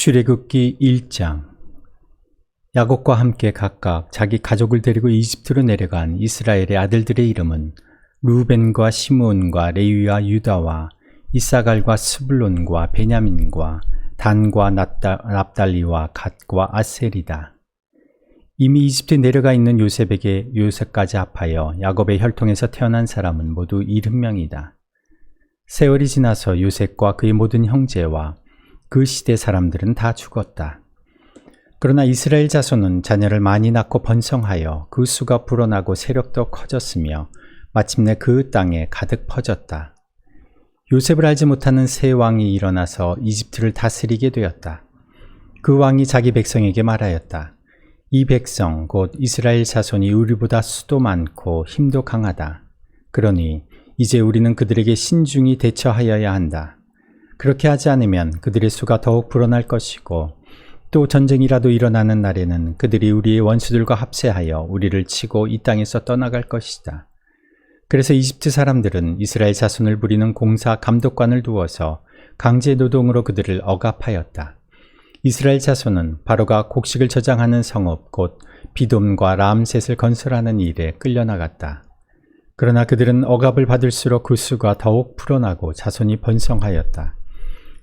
출애굽기 1장. 야곱과 함께 각각 자기 가족을 데리고 이집트로 내려간 이스라엘의 아들들의 이름은 루벤과 시므온과 레위와 유다와 이사갈과 스불론과 베냐민과 단과 납달리와 갓과 아셀이다. 이미 이집트에 내려가 있는 요셉에게 요셉까지 합하여 야곱의 혈통에서 태어난 사람은 모두 70명이다. 세월이 지나서 요셉과 그의 모든 형제와 그 시대 사람들은 다 죽었다. 그러나 이스라엘 자손은 자녀를 많이 낳고 번성하여 그 수가 불어나고 세력도 커졌으며 마침내 그 땅에 가득 퍼졌다. 요셉을 알지 못하는 새 왕이 일어나서 이집트를 다스리게 되었다. 그 왕이 자기 백성에게 말하였다. 이 백성 곧 이스라엘 자손이 우리보다 수도 많고 힘도 강하다. 그러니 이제 우리는 그들에게 신중히 대처하여야 한다. 그렇게 하지 않으면 그들의 수가 더욱 불어날 것이고 또 전쟁이라도 일어나는 날에는 그들이 우리의 원수들과 합세하여 우리를 치고 이 땅에서 떠나갈 것이다. 그래서 이집트 사람들은 이스라엘 자손을 부리는 공사 감독관을 두어서 강제 노동으로 그들을 억압하였다. 이스라엘 자손은 바로가 곡식을 저장하는 성읍 곧 비돔과 람셋을 건설하는 일에 끌려나갔다. 그러나 그들은 억압을 받을수록 그 수가 더욱 불어나고 자손이 번성하였다.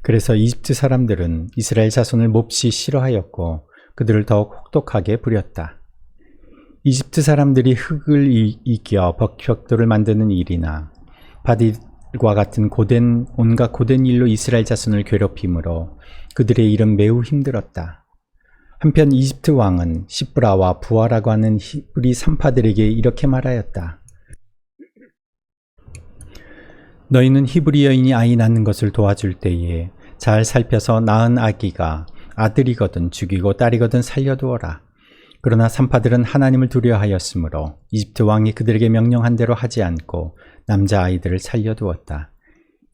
그래서 이집트 사람들은 이스라엘 자손을 몹시 싫어하였고 그들을 더욱 혹독하게 부렸다. 이집트 사람들이 흙을 이겨 벽돌을 만드는 일이나 바딜과 같은 온갖 고된 일로 이스라엘 자손을 괴롭힘으로 그들의 일은 매우 힘들었다. 한편 이집트 왕은 시브라와 부아라고 하는 히브리 산파들에게 이렇게 말하였다. 너희는 히브리 여인이 아이 낳는 것을 도와줄 때에 잘 살펴서 낳은 아기가 아들이거든 죽이고 딸이거든 살려두어라. 그러나 산파들은 하나님을 두려워하였으므로 이집트 왕이 그들에게 명령한 대로 하지 않고 남자아이들을 살려두었다.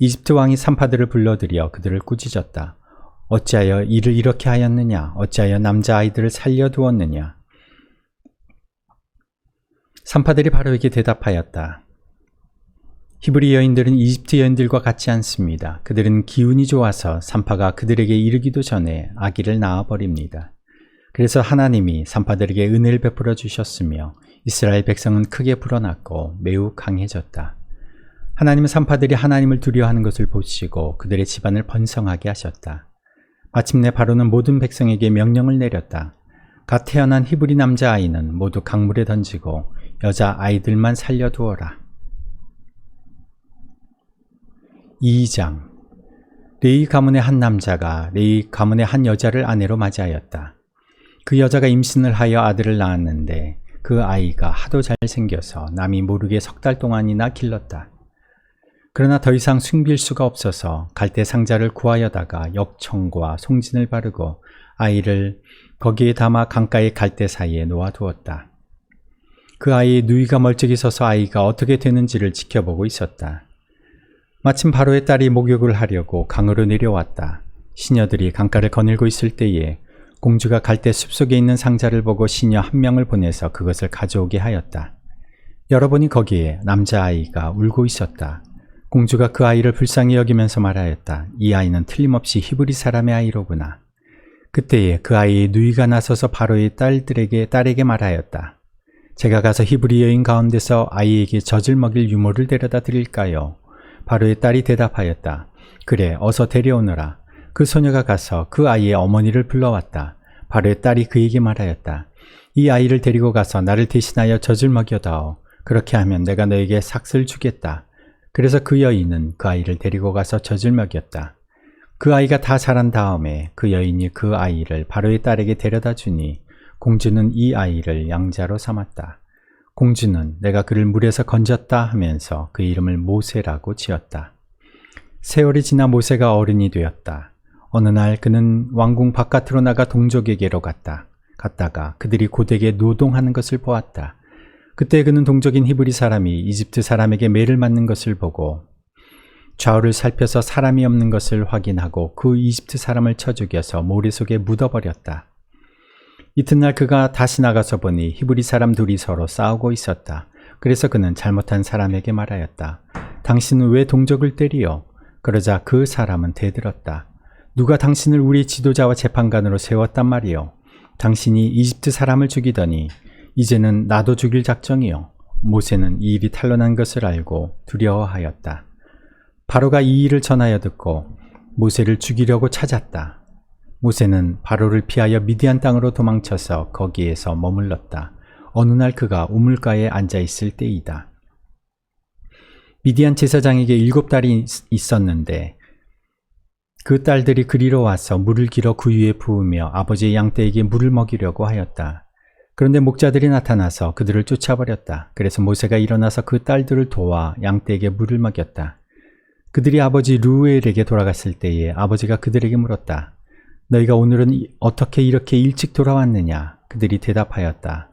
이집트 왕이 산파들을 불러들여 그들을 꾸짖었다. 어찌하여 일을 이렇게 하였느냐? 어찌하여 남자아이들을 살려두었느냐? 산파들이 바로에게 대답하였다. 히브리 여인들은 이집트 여인들과 같지 않습니다. 그들은 기운이 좋아서 산파가 그들에게 이르기도 전에 아기를 낳아버립니다. 그래서 하나님이 산파들에게 은혜를 베풀어 주셨으며 이스라엘 백성은 크게 불어났고 매우 강해졌다. 하나님은 산파들이 하나님을 두려워하는 것을 보시고 그들의 집안을 번성하게 하셨다. 마침내 바로는 모든 백성에게 명령을 내렸다. 갓 태어난 히브리 남자아이는 모두 강물에 던지고 여자아이들만 살려두어라. 2장. 레위 가문의 한 남자가 레위 가문의 한 여자를 아내로 맞이하였다. 그 여자가 임신을 하여 아들을 낳았는데 그 아이가 하도 잘생겨서 남이 모르게 3달 동안이나 길렀다. 그러나 더 이상 숨길 수가 없어서 갈대 상자를 구하여다가 역청과 송진을 바르고 아이를 거기에 담아 강가의 갈대 사이에 놓아두었다. 그 아이의 누이가 멀찍이 서서 아이가 어떻게 되는지를 지켜보고 있었다. 마침 바로의 딸이 목욕을 하려고 강으로 내려왔다. 시녀들이 강가를 거닐고 있을 때에 공주가 갈대 숲속에 있는 상자를 보고 시녀 한 명을 보내서 그것을 가져오게 하였다. 열어보니 거기에 남자아이가 울고 있었다. 공주가 그 아이를 불쌍히 여기면서 말하였다. 이 아이는 틀림없이 히브리 사람의 아이로구나. 그때에 그 아이의 누이가 나서서 바로의 딸에게 말하였다. 제가 가서 히브리 여인 가운데서 아이에게 젖을 먹일 유모를 데려다 드릴까요? 바로의 딸이 대답하였다. 그래, 어서 데려오너라. 그 소녀가 가서 그 아이의 어머니를 불러왔다. 바로의 딸이 그에게 말하였다. 이 아이를 데리고 가서 나를 대신하여 젖을 먹여다오. 그렇게 하면 내가 너에게 삭슬 주겠다. 그래서 그 여인은 그 아이를 데리고 가서 젖을 먹였다. 그 아이가 다 자란 다음에 그 여인이 그 아이를 바로의 딸에게 데려다 주니 공주는 이 아이를 양자로 삼았다. 공주는 내가 그를 물에서 건졌다 하면서 그 이름을 모세라고 지었다. 세월이 지나 모세가 어른이 되었다. 어느 날 그는 왕궁 바깥으로 나가 동족에게로 갔다가 그들이 고되게 노동하는 것을 보았다. 그때 그는 동족인 히브리 사람이 이집트 사람에게 매를 맞는 것을 보고 좌우를 살펴서 사람이 없는 것을 확인하고 그 이집트 사람을 쳐 죽여서 모래 속에 묻어버렸다. 이튿날 그가 다시 나가서 보니 히브리 사람 둘이 서로 싸우고 있었다. 그래서 그는 잘못한 사람에게 말하였다. 당신은 왜 동족을 때리요? 그러자 그 사람은 대들었다. 누가 당신을 우리 지도자와 재판관으로 세웠단 말이요. 당신이 이집트 사람을 죽이더니 이제는 나도 죽일 작정이요. 모세는 이 일이 탄로난 것을 알고 두려워하였다. 바로가 이 일을 전하여 듣고 모세를 죽이려고 찾았다. 모세는 바로를 피하여 미디안 땅으로 도망쳐서 거기에서 머물렀다. 어느 날 그가 우물가에 앉아 있을 때이다. 미디안 제사장에게 7딸이 있었는데 그 딸들이 그리로 와서 물을 길어 그 위에 부으며 아버지의 양떼에게 물을 먹이려고 하였다. 그런데 목자들이 나타나서 그들을 쫓아버렸다. 그래서 모세가 일어나서 그 딸들을 도와 양떼에게 물을 먹였다. 그들이 아버지 루엘에게 돌아갔을 때에 아버지가 그들에게 물었다. 너희가 오늘은 어떻게 이렇게 일찍 돌아왔느냐? 그들이 대답하였다.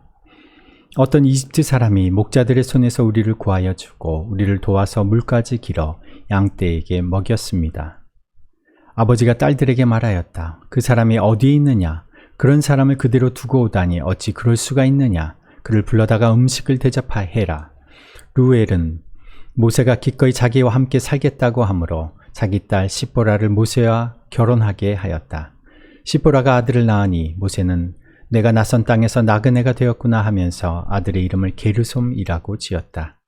어떤 이집트 사람이 목자들의 손에서 우리를 구하여 주고 우리를 도와서 물까지 길어 양떼에게 먹였습니다. 아버지가 딸들에게 말하였다. 그 사람이 어디에 있느냐? 그런 사람을 그대로 두고 오다니 어찌 그럴 수가 있느냐? 그를 불러다가 음식을 대접하해라. 루엘은 모세가 기꺼이 자기와 함께 살겠다고 하므로 자기 딸 시보라를 모세와 결혼하게 하였다. 시보라가 아들을 낳으니 모세는 내가 낯선 땅에서 나그네가 되었구나 하면서 아들의 이름을 게르솜이라고 지었다.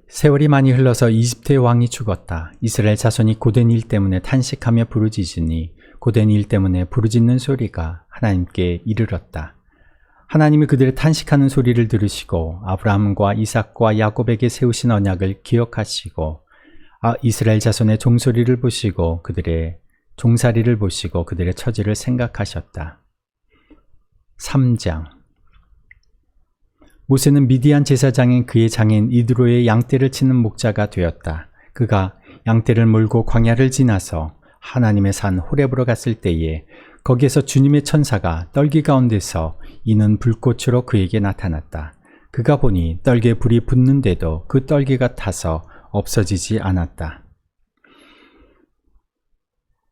세월이 많이 흘러서 이집트의 왕이 죽었다. 이스라엘 자손이 고된 일 때문에 탄식하며 부르짖으니 고된 일 때문에 부르짖는 소리가 하나님께 이르렀다. 하나님이 그들의 탄식하는 소리를 들으시고 아브라함과 이삭과 야곱에게 세우신 언약을 기억하시고 이스라엘 자손의 종소리를 보시고 그들의 종살이를 보시고 그들의 처지를 생각하셨다. 3장 모세는 미디안 제사장인 그의 장인 이드로의 양떼를 치는 목자가 되었다. 그가 양떼를 몰고 광야를 지나서 하나님의 산 호렙으로 갔을 때에 거기에서 주님의 천사가 떨기 가운데서 이는 불꽃으로 그에게 나타났다. 그가 보니 떨기에 불이 붙는데도 그 떨기가 타서 없어지지 않았다.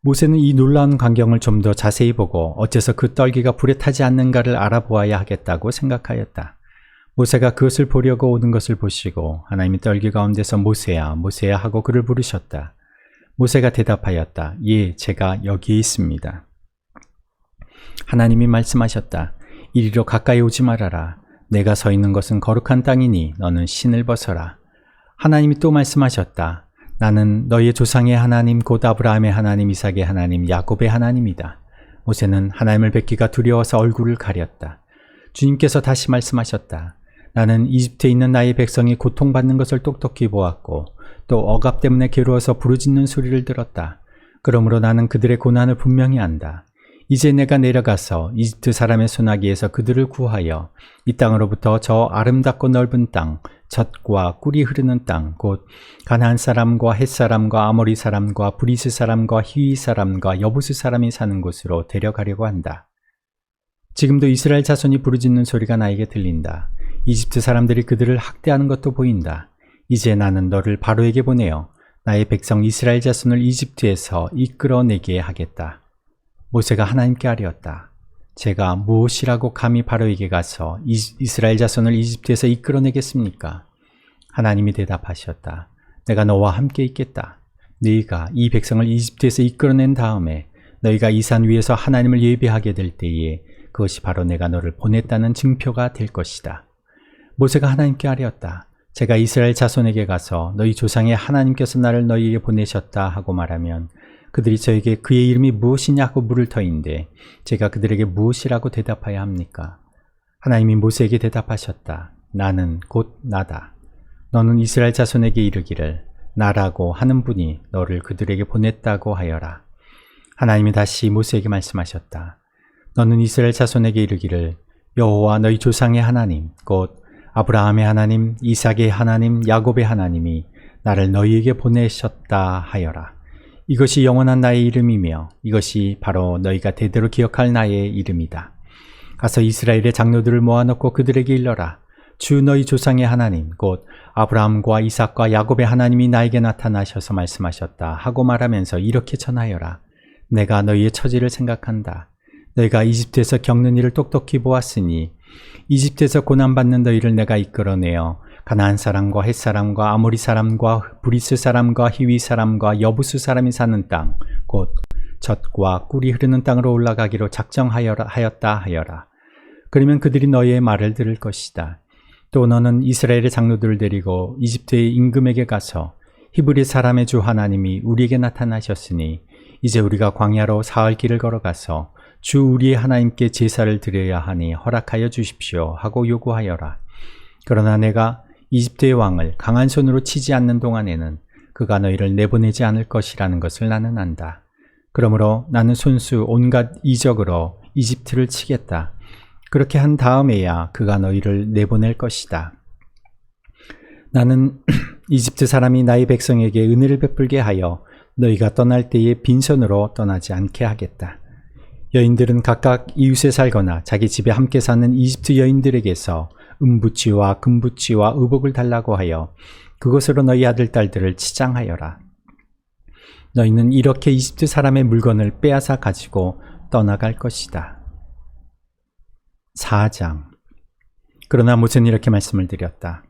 모세는 이 놀라운 광경을 좀 더 자세히 보고 어째서 그 떨기가 불에 타지 않는가를 알아보아야 하겠다고 생각하였다. 모세가 그것을 보려고 오는 것을 보시고 하나님이 떨기 가운데서 모세야 모세야 하고 그를 부르셨다. 모세가 대답하였다. 예, 제가 여기에 있습니다. 하나님이 말씀하셨다. 이리로 가까이 오지 말아라. 내가 서 있는 것은 거룩한 땅이니 너는 신을 벗어라. 하나님이 또 말씀하셨다. 나는 너희의 조상의 하나님 곧 아브라함의 하나님 이삭의 하나님 야곱의 하나님이다. 모세는 하나님을 뵙기가 두려워서 얼굴을 가렸다. 주님께서 다시 말씀하셨다. 나는 이집트에 있는 나의 백성이 고통받는 것을 똑똑히 보았고 또 억압 때문에 괴로워서 부르짖는 소리를 들었다. 그러므로 나는 그들의 고난을 분명히 안다. 이제 내가 내려가서 이집트 사람의 손아귀에서 그들을 구하여 이 땅으로부터 저 아름답고 넓은 땅, 젖과 꿀이 흐르는 땅, 곧 가나안 사람과 헷 사람과 아모리 사람과 브리스 사람과 히위 사람과 여부스 사람이 사는 곳으로 데려가려고 한다. 지금도 이스라엘 자손이 부르짖는 소리가 나에게 들린다. 이집트 사람들이 그들을 학대하는 것도 보인다. 이제 나는 너를 바로에게 보내어 나의 백성 이스라엘 자손을 이집트에서 이끌어내게 하겠다. 모세가 하나님께 아뢰었다. 제가 무엇이라고 감히 바로에게 가서 이스라엘 자손을 이집트에서 이끌어내겠습니까? 하나님이 대답하셨다. 내가 너와 함께 있겠다. 너희가 이 백성을 이집트에서 이끌어낸 다음에 너희가 이 산 위에서 하나님을 예배하게 될 때에 그것이 바로 내가 너를 보냈다는 증표가 될 것이다. 모세가 하나님께 아뢰었다. 제가 이스라엘 자손에게 가서 너희 조상의 하나님께서 나를 너희에게 보내셨다 하고 말하면 그들이 저에게 그의 이름이 무엇이냐고 물을 터인데 제가 그들에게 무엇이라고 대답해야 합니까? 하나님이 모세에게 대답하셨다. 나는 곧 나다. 너는 이스라엘 자손에게 이르기를 나라고 하는 분이 너를 그들에게 보냈다고 하여라. 하나님이 다시 모세에게 말씀하셨다. 너는 이스라엘 자손에게 이르기를 여호와 너희 조상의 하나님 곧 아브라함의 하나님, 이삭의 하나님, 야곱의 하나님이 나를 너희에게 보내셨다 하여라. 이것이 영원한 나의 이름이며 이것이 바로 너희가 대대로 기억할 나의 이름이다. 가서 이스라엘의 장로들을 모아놓고 그들에게 일러라. 주 너희 조상의 하나님 곧 아브라함과 이삭과 야곱의 하나님이 나에게 나타나셔서 말씀하셨다 하고 말하면서 이렇게 전하여라. 내가 너희의 처지를 생각한다. 너희가 이집트에서 겪는 일을 똑똑히 보았으니 이집트에서 고난받는 너희를 내가 이끌어내어 가나안 사람과 헷 사람과 아모리 사람과 브리스 사람과 히위 사람과 여부수 사람이 사는 땅, 곧 젖과 꿀이 흐르는 땅으로 올라가기로 작정하였다 하여라. 그러면 그들이 너희의 말을 들을 것이다. 또 너는 이스라엘의 장로들을 데리고 이집트의 임금에게 가서 히브리 사람의 주 하나님이 우리에게 나타나셨으니 이제 우리가 광야로 사흘 길을 걸어가서 주 우리의 하나님께 제사를 드려야 하니 허락하여 주십시오 하고 요구하여라. 그러나 내가 이집트의 왕을 강한 손으로 치지 않는 동안에는 그가 너희를 내보내지 않을 것이라는 것을 나는 안다. 그러므로 나는 손수 온갖 이적으로 이집트를 치겠다. 그렇게 한 다음에야 그가 너희를 내보낼 것이다. 나는 이집트 사람이 나의 백성에게 은혜를 베풀게 하여 너희가 떠날 때에 빈손으로 떠나지 않게 하겠다. 여인들은 각각 이웃에 살거나 자기 집에 함께 사는 이집트 여인들에게서 은부치와 금부치와 의복을 달라고 하여 그것으로 너희 아들 딸들을 치장하여라. 너희는 이렇게 이집트 사람의 물건을 빼앗아 가지고 떠나갈 것이다. 4장. 그러나 모세는 이렇게 말씀을 드렸다.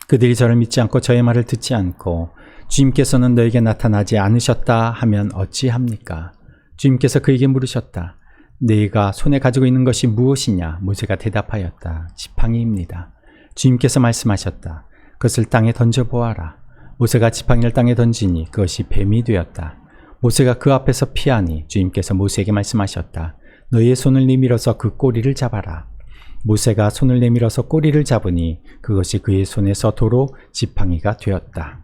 그들이 저를 믿지 않고 저의 말을 듣지 않고 주님께서는 너에게 나타나지 않으셨다 하면 어찌합니까? 주님께서 그에게 물으셨다. 네가 손에 가지고 있는 것이 무엇이냐? 모세가 대답하였다. 지팡이입니다. 주님께서 말씀하셨다. 그것을 땅에 던져보아라. 모세가 지팡이를 땅에 던지니 그것이 뱀이 되었다. 모세가 그 앞에서 피하니 주님께서 모세에게 말씀하셨다. 너의 손을 내밀어서 그 꼬리를 잡아라. 모세가 손을 내밀어서 꼬리를 잡으니 그것이 그의 손에서 도로 지팡이가 되었다.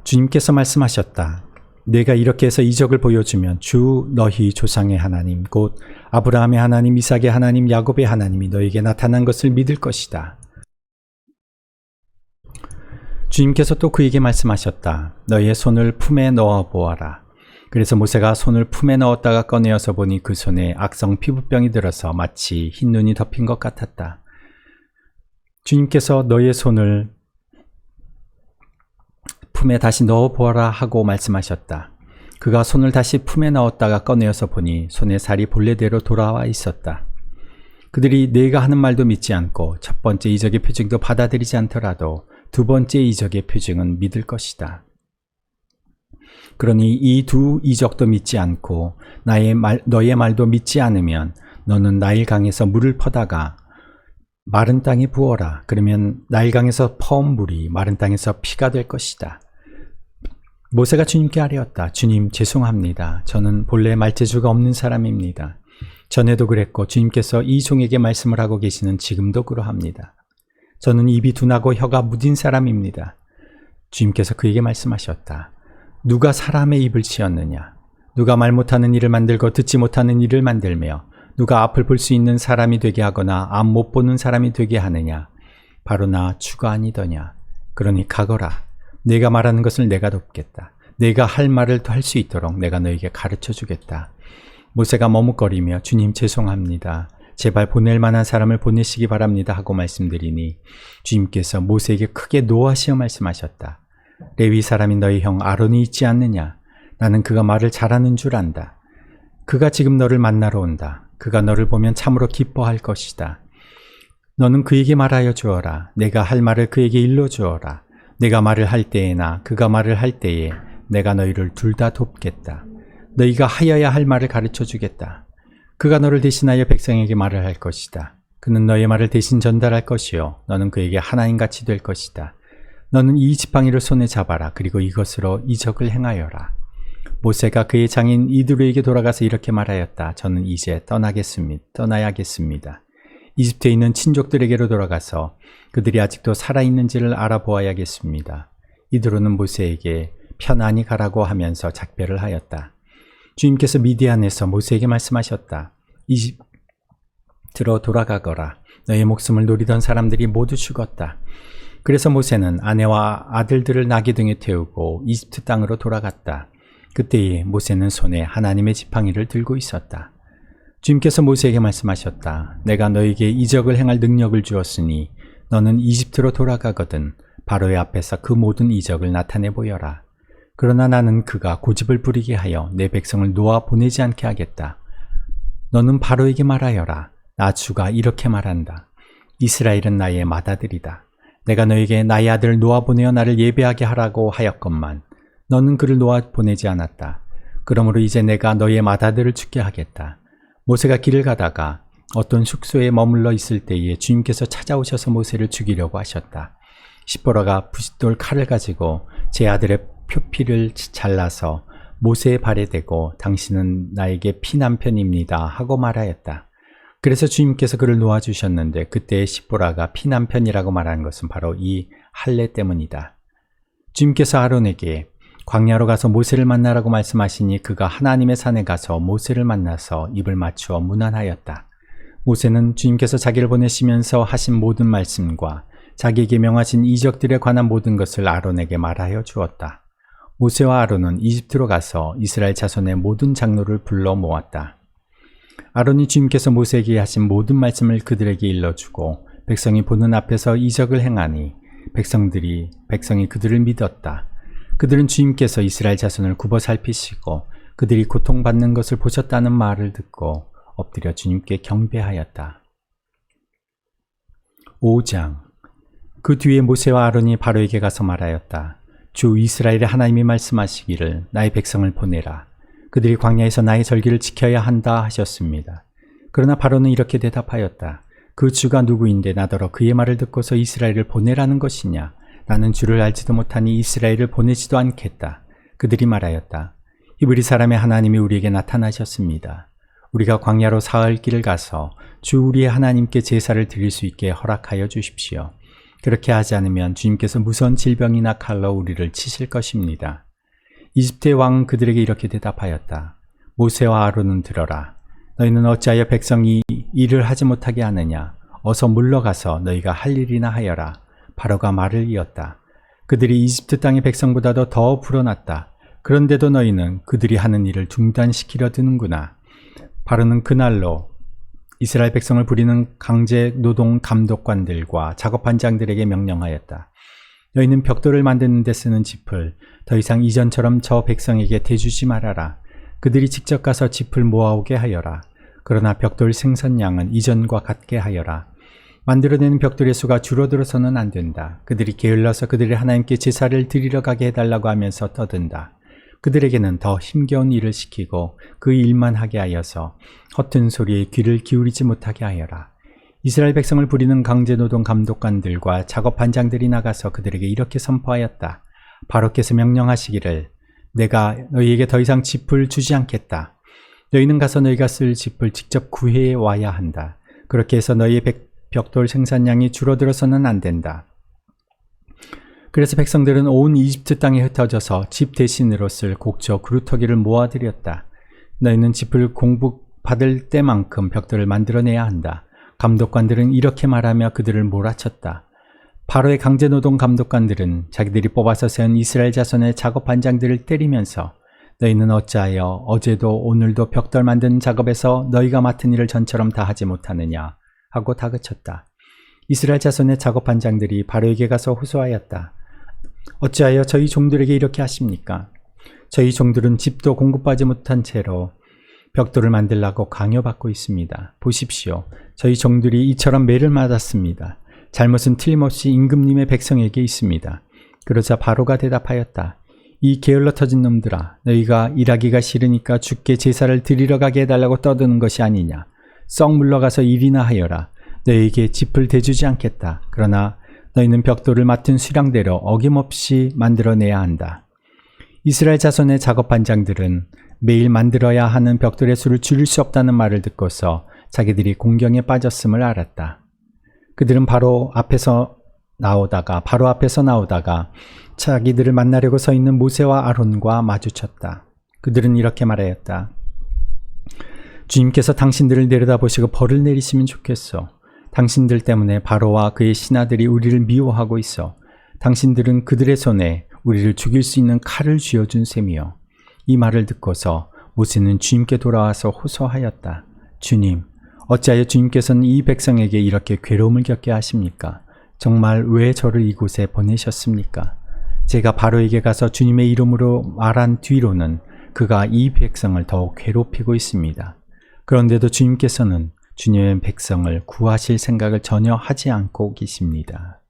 주님께서 말씀하셨다. 내가 이렇게 해서 이적을 보여주면 주 너희 조상의 하나님 곧 아브라함의 하나님, 이삭의 하나님, 야곱의 하나님이 너에게 나타난 것을 믿을 것이다. 주님께서 또 그에게 말씀하셨다. 너의 손을 품에 넣어 보아라. 그래서 모세가 손을 품에 넣었다가 꺼내어서 보니 그 손에 악성 피부병이 들어서 마치 흰 눈이 덮인 것 같았다. 주님께서 너의 손을 품에 다시 넣어 보아라 하고 말씀하셨다. 그가 손을 다시 품에 넣었다가 꺼내어서 보니 손에 살이 본래대로 돌아와 있었다. 그들이 내가 하는 말도 믿지 않고 첫 번째 이적의 표징도 받아들이지 않더라도 두 번째 이적의 표징은 믿을 것이다. 그러니 이 두 이적도 믿지 않고 너의 말도 믿지 않으면 너는 나일강에서 물을 퍼다가 마른 땅에 부어라. 그러면 나일강에서 퍼온 물이 마른 땅에서 피가 될 것이다. 모세가 주님께 아뢰었다. 주님 죄송합니다. 저는 본래 말재주가 없는 사람입니다. 전에도 그랬고 주님께서 이 종에게 말씀을 하고 계시는 지금도 그러합니다. 저는 입이 둔하고 혀가 무딘 사람입니다. 주님께서 그에게 말씀하셨다. 누가 사람의 입을 치었느냐? 누가 말 못하는 일을 만들고 듣지 못하는 일을 만들며 누가 앞을 볼 수 있는 사람이 되게 하거나 앞 못 보는 사람이 되게 하느냐? 바로 나 주가 아니더냐? 그러니 가거라. 내가 말하는 것을 내가 돕겠다. 내가 할 말을 할 수 있도록 내가 너에게 가르쳐 주겠다. 모세가 머뭇거리며 주님 죄송합니다. 제발 보낼 만한 사람을 보내시기 바랍니다 하고 말씀드리니 주님께서 모세에게 크게 노하시어 말씀하셨다. 레위 사람인 너희 형 아론이 있지 않느냐? 나는 그가 말을 잘하는 줄 안다. 그가 지금 너를 만나러 온다. 그가 너를 보면 참으로 기뻐할 것이다. 너는 그에게 말하여 주어라. 내가 할 말을 그에게 일러 주어라. 내가 말을 할 때에나 그가 말을 할 때에 내가 너희를 둘 다 돕겠다. 너희가 하여야 할 말을 가르쳐 주겠다. 그가 너를 대신하여 백성에게 말을 할 것이다. 그는 너의 말을 대신 전달할 것이요 너는 그에게 하나님같이 될 것이다. 너는 이 지팡이를 손에 잡아라. 그리고 이것으로 이적을 행하여라. 모세가 그의 장인 이드로에게 돌아가서 이렇게 말하였다. 저는 이제 떠나야겠습니다. 이집트에 있는 친족들에게로 돌아가서 그들이 아직도 살아있는지를 알아보아야겠습니다. 이드로는 모세에게 편안히 가라고 하면서 작별을 하였다. 주님께서 미디안에서 모세에게 말씀하셨다. 이집트로 돌아가거라. 너의 목숨을 노리던 사람들이 모두 죽었다. 그래서 모세는 아내와 아들들을 나귀 등에 태우고 이집트 땅으로 돌아갔다. 그때에 모세는 손에 하나님의 지팡이를 들고 있었다. 주님께서 모세에게 말씀하셨다. 내가 너에게 이적을 행할 능력을 주었으니 너는 이집트로 돌아가거든 바로의 앞에서 그 모든 이적을 나타내 보여라. 그러나 나는 그가 고집을 부리게 하여 내 백성을 놓아 보내지 않게 하겠다. 너는 바로에게 말하여라. 나 주가 이렇게 말한다. 이스라엘은 나의 맏아들이다. 내가 너에게 나의 아들을 놓아보내어 나를 예배하게 하라고 하였건만 너는 그를 놓아보내지 않았다. 그러므로 이제 내가 너의 맏아들을 죽게 하겠다. 모세가 길을 가다가 어떤 숙소에 머물러 있을 때에 주님께서 찾아오셔서 모세를 죽이려고 하셨다. 시보라가 부싯돌 칼을 가지고 제 아들의 표피를 잘라서 모세의 발에 대고 당신은 나에게 피난편입니다 하고 말하였다. 그래서 주님께서 그를 놓아주셨는데 그때의 시보라가 피난편이라고 말하는 것은 바로 이 할례 때문이다. 주님께서 아론에게 광야로 가서 모세를 만나라고 말씀하시니 그가 하나님의 산에 가서 모세를 만나서 입을 맞추어 문안하였다. 모세는 주님께서 자기를 보내시면서 하신 모든 말씀과 자기에게 명하신 이적들에 관한 모든 것을 아론에게 말하여 주었다. 모세와 아론은 이집트로 가서 이스라엘 자손의 모든 장로를 불러 모았다. 아론이 주님께서 모세에게 하신 모든 말씀을 그들에게 일러주고 백성이 보는 앞에서 이적을 행하니 백성이 그들을 믿었다. 그들은 주님께서 이스라엘 자손을 굽어 살피시고 그들이 고통받는 것을 보셨다는 말을 듣고 엎드려 주님께 경배하였다. 5장. 그 뒤에 모세와 아론이 바로에게 가서 말하였다. 주 이스라엘의 하나님이 말씀하시기를 나의 백성을 보내라. 그들이 광야에서 나의 절기를 지켜야 한다 하셨습니다. 그러나 바로는 이렇게 대답하였다. 그 주가 누구인데 나더러 그의 말을 듣고서 이스라엘을 보내라는 것이냐. 나는 주를 알지도 못하니 이스라엘을 보내지도 않겠다. 그들이 말하였다. 히브리 사람의 하나님이 우리에게 나타나셨습니다. 우리가 광야로 사흘 길을 가서 주 우리의 하나님께 제사를 드릴 수 있게 허락하여 주십시오. 그렇게 하지 않으면 주님께서 무서운 질병이나 칼로 우리를 치실 것입니다. 이집트의 왕은 그들에게 이렇게 대답하였다. 모세와 아론은 들어라. 너희는 어찌하여 백성이 일을 하지 못하게 하느냐. 어서 물러가서 너희가 할 일이나 하여라. 바로가 말을 이었다. 그들이 이집트 땅의 백성보다도 더 불어났다. 그런데도 너희는 그들이 하는 일을 중단시키려 드는구나. 바로는 그날로 이스라엘 백성을 부리는 강제 노동 감독관들과 작업반장들에게 명령하였다. 너희는 벽돌을 만드는 데 쓰는 짚을 더 이상 이전처럼 저 백성에게 대주지 말아라. 그들이 직접 가서 짚을 모아오게 하여라. 그러나 벽돌 생산량은 이전과 같게 하여라. 만들어내는 벽돌의 수가 줄어들어서는 안 된다. 그들이 게을러서 그들의 하나님께 제사를 드리러 가게 해달라고 하면서 떠든다. 그들에게는 더 힘겨운 일을 시키고 그 일만 하게 하여서 허튼 소리에 귀를 기울이지 못하게 하여라. 이스라엘 백성을 부리는 강제노동 감독관들과 작업반장들이 나가서 그들에게 이렇게 선포하였다. 바로께서 명령하시기를 내가 너희에게 더 이상 짚을 주지 않겠다. 너희는 가서 너희가 쓸 짚을 직접 구해 와야 한다. 그렇게 해서 너희의 벽돌 생산량이 줄어들어서는 안 된다. 그래서 백성들은 온 이집트 땅에 흩어져서 집 대신으로 쓸 곡저 그루터기를 모아들였다. 너희는 짚을 공급받을 때만큼 벽돌을 만들어내야 한다. 감독관들은 이렇게 말하며 그들을 몰아쳤다. 바로의 강제노동 감독관들은 자기들이 뽑아서 세운 이스라엘 자손의 작업 반장들을 때리면서 너희는 어찌하여 어제도 오늘도 벽돌 만드는 작업에서 너희가 맡은 일을 전처럼 다 하지 못하느냐 하고 다그쳤다. 이스라엘 자손의 작업 반장들이 바로에게 가서 호소하였다. 어찌하여 저희 종들에게 이렇게 하십니까? 저희 종들은 집도 공급하지 못한 채로 벽돌을 만들라고 강요받고 있습니다. 보십시오. 저희 종들이 이처럼 매를 맞았습니다. 잘못은 틀림없이 임금님의 백성에게 있습니다. 그러자 바로가 대답하였다. 이 게을러 터진 놈들아, 너희가 일하기가 싫으니까 주께 제사를 드리러 가게 해달라고 떠드는 것이 아니냐. 썩 물러가서 일이나 하여라. 너희에게 짚을 대주지 않겠다. 그러나 너희는 벽돌을 맡은 수량대로 어김없이 만들어내야 한다. 이스라엘 자손의 작업 반장들은 매일 만들어야 하는 벽돌의 수를 줄일 수 없다는 말을 듣고서 자기들이 공경에 빠졌음을 알았다. 그들은 바로 앞에서 나오다가 자기들을 만나려고 서 있는 모세와 아론과 마주쳤다. 그들은 이렇게 말하였다. 주님께서 당신들을 내려다보시고 벌을 내리시면 좋겠어. 당신들 때문에 바로와 그의 신하들이 우리를 미워하고 있어. 당신들은 그들의 손에 우리를 죽일 수 있는 칼을 쥐어준 셈이요. 이 말을 듣고서 모세는 주님께 돌아와서 호소하였다. 주님, 어찌하여 주님께서는 이 백성에게 이렇게 괴로움을 겪게 하십니까? 정말 왜 저를 이곳에 보내셨습니까? 제가 바로에게 가서 주님의 이름으로 말한 뒤로는 그가 이 백성을 더욱 괴롭히고 있습니다. 그런데도 주님께서는 주님의 백성을 구하실 생각을 전혀 하지 않고 계십니다.